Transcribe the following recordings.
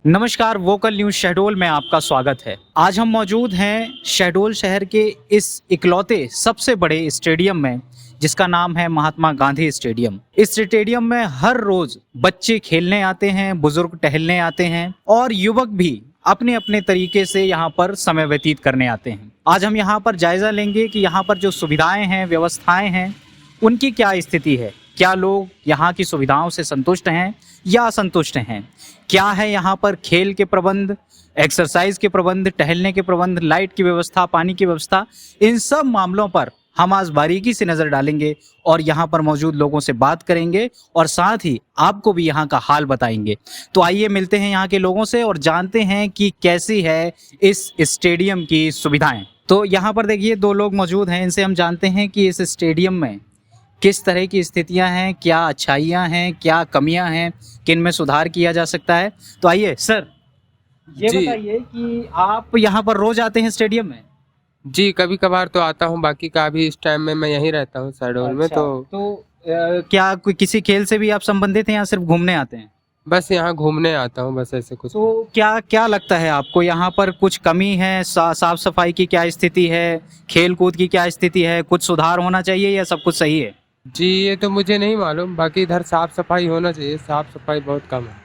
नमस्कार, vocal news Shahdol में आपका स्वागत है। आज हम मौजूद हैं शहडोल शहर के इस इकलौते सबसे बड़े स्टेडियम में, जिसका नाम है महात्मा गांधी स्टेडियम। इस स्टेडियम में हर रोज बच्चे खेलने आते हैं, बुजुर्ग टहलने आते हैं और युवक भी अपने अपने तरीके से यहाँ पर समय व्यतीत करने आते हैं। आज हम यहाँ पर जायजा लेंगे कि यहाँ पर जो सुविधाएं हैं, व्यवस्थाएं हैं, उनकी क्या स्थिति है। क्या लोग यहाँ की सुविधाओं से संतुष्ट हैं या असंतुष्ट हैं? क्या है यहाँ पर खेल के प्रबंध, एक्सरसाइज के प्रबंध, टहलने के प्रबंध, लाइट की व्यवस्था, पानी की व्यवस्था, इन सब मामलों पर हम आज बारीकी से नजर डालेंगे और यहाँ पर मौजूद लोगों से बात करेंगे और साथ ही आपको भी यहाँ का हाल बताएंगे। तो आइए मिलते हैं यहाँ के लोगों से और जानते हैं कि कैसी है इस स्टेडियम की सुविधाएं। तो यहाँ पर देखिए 2 लोग मौजूद हैं, इनसे हम जानते हैं कि इस स्टेडियम में किस तरह की स्थितियां हैं, क्या अच्छाइयां हैं, क्या कमियां हैं, किन में सुधार किया जा सकता है। तो आइए सर, ये जी। बताइए कि आप यहाँ पर रोज आते हैं स्टेडियम में? जी, कभी-कभार तो आता हूँ, बाकी का अभी इस टाइम में मैं यहीं रहता हूँ शहडोल में, अच्छा, तो क्या कोई किसी खेल से भी आप संबंधित हैं या सिर्फ घूमने आते हैं? बस यहाँ घूमने आता हूँ, बस ऐसे कुछ। तो क्या क्या लगता है आपको, यहाँ पर कुछ कमी है? साफ सफाई की क्या स्थिति है, खेल कूद की क्या स्थिति है, कुछ सुधार होना चाहिए या सब कुछ सही है? जी, ये तो मुझे नहीं मालूम, बाकी इधर साफ-सफाई होना चाहिए, साफ-सफाई बहुत कम है,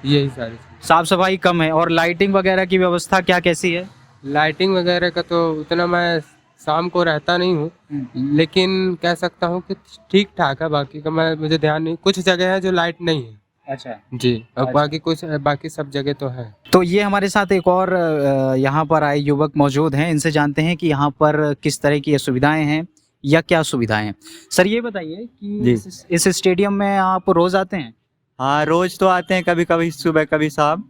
यही सारी चीज़। साफ सफाई कम है और लाइटिंग वगैरह की व्यवस्था क्या कैसी है? लाइटिंग वगैरह का तो उतना मैं शाम को रहता नहीं हूँ, लेकिन कह सकता हूँ कि ठीक-ठाक है, बाकी का मुझे ध्यान नहीं। कुछ जगह है जो लाइट नहीं है। अच्छा। जी, और अच्छा। बाकी सब जगह तो है। तो ये हमारे साथ एक और यहाँ पर आए युवक मौजूद हैं, इनसे जानते हैं कि यहाँ पर किस तरह की ये सुविधाएं हैं या क्या सुविधाएं हैं। सर ये बताइए कि जी। इस स्टेडियम में आप रोज आते हैं? हाँ, रोज तो आते हैं, कभी कभी सुबह कभी शाम।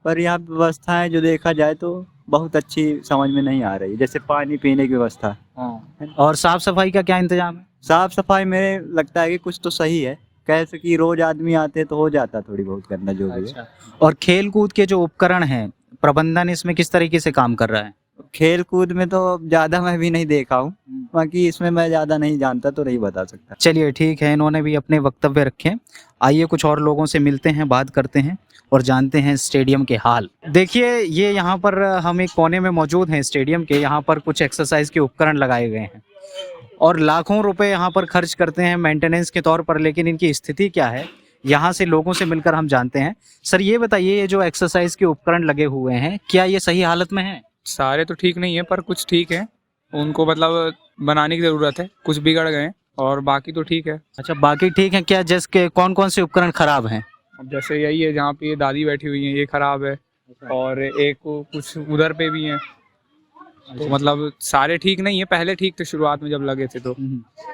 पर यहाँ पे व्यवस्थाएं जो देखा जाए तो बहुत अच्छी समझ में नहीं आ रही, जैसे पानी पीने की व्यवस्था। हाँ। और साफ सफाई का क्या इंतजाम है? साफ सफाई मेरे लगता है कि कुछ तो सही है, कैसे कि रोज आदमी आते तो हो जाता थोड़ी बहुत करना जो भी है। अच्छा। और खेल कूद के जो उपकरण हैं, प्रबंधन इसमें किस तरीके से काम कर रहा है? खेल कूद में तो ज़्यादा मैं भी नहीं देखा हूँ, बाकी इसमें मैं ज़्यादा नहीं जानता तो नहीं बता सकता। चलिए ठीक है, इन्होंने भी अपने वक्तव्य रखे। आइए कुछ और लोगों से मिलते हैं, बात करते हैं और जानते हैं स्टेडियम के हाल। देखिए ये यहाँ पर हम एक कोने में मौजूद हैं स्टेडियम के। यहाँ पर कुछ एक्सरसाइज के उपकरण लगाए गए हैं और लाखों रुपए यहाँ पर खर्च करते हैं मेंटेनेंस के तौर पर, लेकिन इनकी स्थिति क्या है यहाँ से लोगों से मिलकर हम जानते हैं। सर ये बताइए, ये जो एक्सरसाइज के उपकरण लगे हुए हैं, क्या ये सही हालत में है? सारे तो ठीक नहीं है पर कुछ ठीक है, उनको मतलब बनाने की ज़रूरत है, कुछ बिगड़ गए और बाकी तो ठीक है। अच्छा, बाकी ठीक है। क्या जिसके कौन कौन से उपकरण खराब हैं? अब जैसे यही है जहाँ पे ये दादी बैठी हुई है, ये खराब है और एक कुछ उधर पे भी हैं, तो मतलब सारे ठीक नहीं है। पहले ठीक थे शुरुआत में जब लगे थे तो,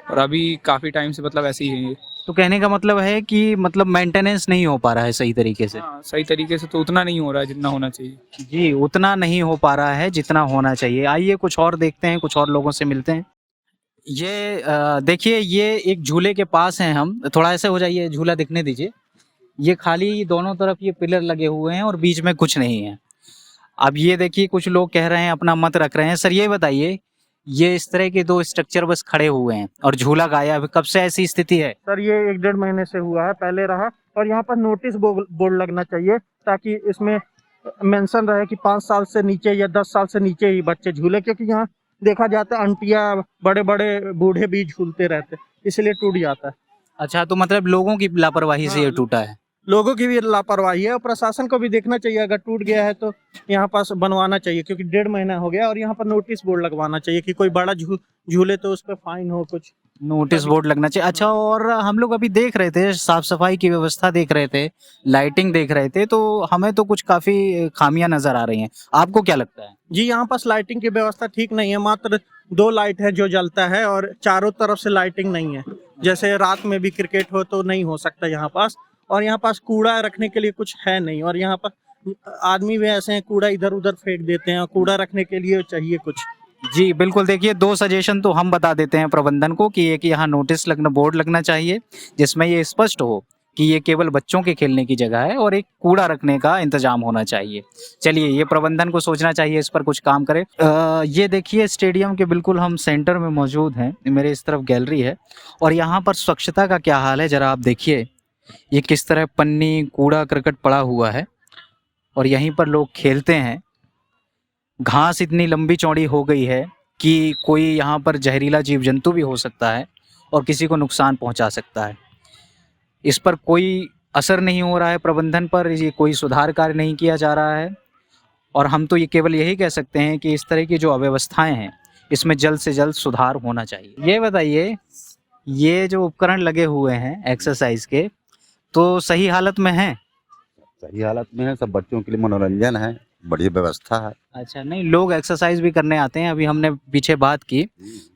और अभी काफ़ी टाइम से मतलब ऐसे ही है ये। तो कहने का मतलब है कि मतलब मेंटेनेंस नहीं हो पा रहा है सही तरीके से। हाँ, सही तरीके से तो उतना नहीं हो रहा है जितना होना चाहिए। जी, उतना नहीं हो पा रहा है जितना होना चाहिए। आइए कुछ और देखते हैं, कुछ और लोगों से मिलते हैं। ये देखिए, ये एक झूले के पास हैं हम। थोड़ा ऐसे हो जाइए, झूला दिखने दीजिए। ये खाली दोनों तरफ ये पिलर लगे हुए हैं और बीच में कुछ नहीं है। अब ये देखिए, कुछ लोग कह रहे हैं, अपना मत रख रहे हैं। सर ये बताइए, ये इस तरह के 2 स्ट्रक्चर बस खड़े हुए हैं और झूला गायब है, कब से ऐसी स्थिति है? सर ये 1-1.5 महीने से हुआ है, पहले रहा। और यहाँ पर नोटिस बोर्ड लगना चाहिए ताकि इसमें मेंशन रहे कि 5 साल से नीचे या 10 साल से नीचे ही बच्चे झूले, क्योंकि यहाँ देखा जाता है आंटियाँ बड़े बड़े बूढ़े भी झूलते रहते, इसलिए टूट जाता है। अच्छा, तो मतलब लोगों की लापरवाही से ये टूटा है। लोगों की भी लापरवाही है और प्रशासन को भी देखना चाहिए, अगर टूट गया है तो यहाँ पास बनवाना चाहिए, क्योंकि 1.5 महीना हो गया। और यहाँ पर नोटिस बोर्ड लगवाना चाहिए कि कोई बड़ा झूले तो उस पर फाइन हो, कुछ नोटिस बोर्ड लगना चाहिए। अच्छा, और हम लोग अभी देख रहे थे, साफ सफाई की व्यवस्था देख रहे थे, लाइटिंग देख रहे थे, तो हमें तो कुछ काफी खामियां नजर आ रही हैं। आपको क्या लगता है? जी, यहाँ पास लाइटिंग की व्यवस्था ठीक नहीं है। मात्र 2 लाइट है जो जलता है और चारों तरफ से लाइटिंग नहीं है। जैसे रात में भी क्रिकेट हो तो नहीं हो सकता यहाँ पास। और यहाँ पास कूड़ा रखने के लिए कुछ है नहीं, और यहाँ पर आदमी भी ऐसे हैं, कूड़ा इधर उधर फेंक देते हैं, और कूड़ा रखने के लिए चाहिए कुछ। जी बिल्कुल, देखिए 2 सजेशन तो हम बता देते हैं प्रबंधन को कि एक यहाँ नोटिस लगना, बोर्ड लगना चाहिए जिसमें ये स्पष्ट हो कि ये केवल बच्चों के खेलने की जगह है, और एक कूड़ा रखने का इंतजाम होना चाहिए। चलिए, ये प्रबंधन को सोचना चाहिए, इस पर कुछ काम करे। ये देखिए, स्टेडियम के बिल्कुल हम सेंटर में मौजूद हैं। मेरे इस तरफ गैलरी है और यहाँ पर स्वच्छता का क्या हाल है जरा आप देखिए। ये किस तरह पन्नी, कूड़ा करकट पड़ा हुआ है। और यहीं पर लोग खेलते हैं। घास इतनी लंबी चौड़ी हो गई है कि कोई यहाँ पर जहरीला जीव जंतु भी हो सकता है और किसी को नुकसान पहुँचा सकता है। इस पर कोई असर नहीं हो रहा है प्रबंधन पर, ये कोई सुधार कार्य नहीं किया जा रहा है और हम तो ये केवल यही कह सकते हैं कि इस तरह की जो अव्यवस्थाएं हैं इसमें जल्द से जल्द सुधार होना चाहिए। ये बताइए, ये जो उपकरण लगे हुए हैं एक्सरसाइज के, तो सही हालत में हैं? सही हालत में है, सब बच्चों के लिए मनोरंजन है, बढ़िया व्यवस्था है। अच्छा, नहीं, लोग एक्सरसाइज भी करने आते हैं। अभी हमने पीछे बात की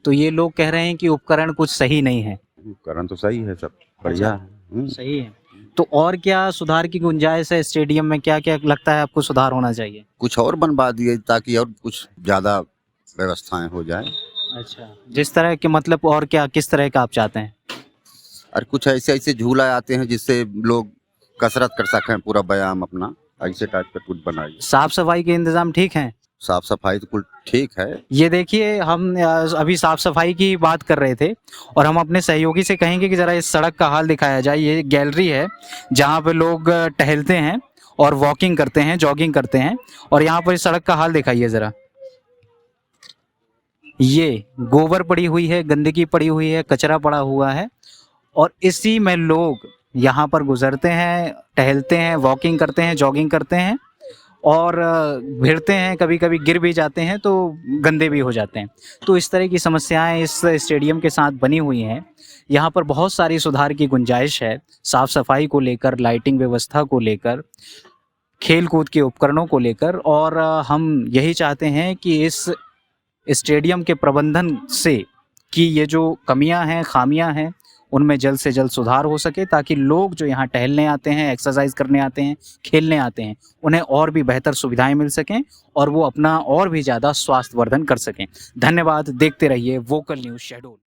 तो ये लोग कह रहे हैं कि उपकरण कुछ सही नहीं है। उपकरण तो सही है, सब बढ़िया है। सही है, तो और क्या सुधार की गुंजाइश है स्टेडियम में? क्या क्या लगता है आपको सुधार होना चाहिए? कुछ और बनवा दिए ताकि और कुछ ज्यादा व्यवस्थाएं हो जाए। अच्छा, जिस तरह के मतलब और क्या, किस तरह का आप चाहते हैं? और कुछ ऐसे ऐसे झूला आते हैं जिससे लोग कसरत कर सकें, पूरा व्यायाम अपना, ऐसे टाइप का कुछ बनाइए। साफ सफाई के इंतजाम ठीक हैं? साफ सफाई तो कुल ठीक है। ये देखिए, हम अभी साफ सफाई की बात कर रहे थे और हम अपने सहयोगी से कहेंगे कि ज़रा इस सड़क का हाल दिखाया जाए। ये गैलरी है जहाँ पे लोग टहलते हैं और वॉकिंग करते हैं, जॉगिंग करते हैं, और यहाँ पर इस सड़क का हाल दिखाइए ज़रा। ये गोबर पड़ी हुई है, गंदगी पड़ी हुई है, कचरा पड़ा हुआ है और इसी में लोग यहाँ पर गुजरते हैं, टहलते हैं, वॉकिंग करते हैं, जॉगिंग करते हैं और भिड़ते हैं, कभी कभी गिर भी जाते हैं तो गंदे भी हो जाते हैं। तो इस तरह की समस्याएं इस स्टेडियम के साथ बनी हुई हैं। यहाँ पर बहुत सारी सुधार की गुंजाइश है, साफ सफाई को लेकर, लाइटिंग व्यवस्था को लेकर, खेल कूद के उपकरणों को लेकर, और हम यही चाहते हैं कि इस स्टेडियम के प्रबंधन से कि ये जो कमियां हैं, खामियां हैं, उनमें जल्द से जल्द सुधार हो सके ताकि लोग जो यहाँ टहलने आते हैं, एक्सरसाइज करने आते हैं, खेलने आते हैं, उन्हें और भी बेहतर सुविधाएं मिल सकें और वो अपना और भी ज़्यादा स्वास्थ्यवर्धन कर सकें। धन्यवाद, देखते रहिए वोकल न्यूज़ शहडोल।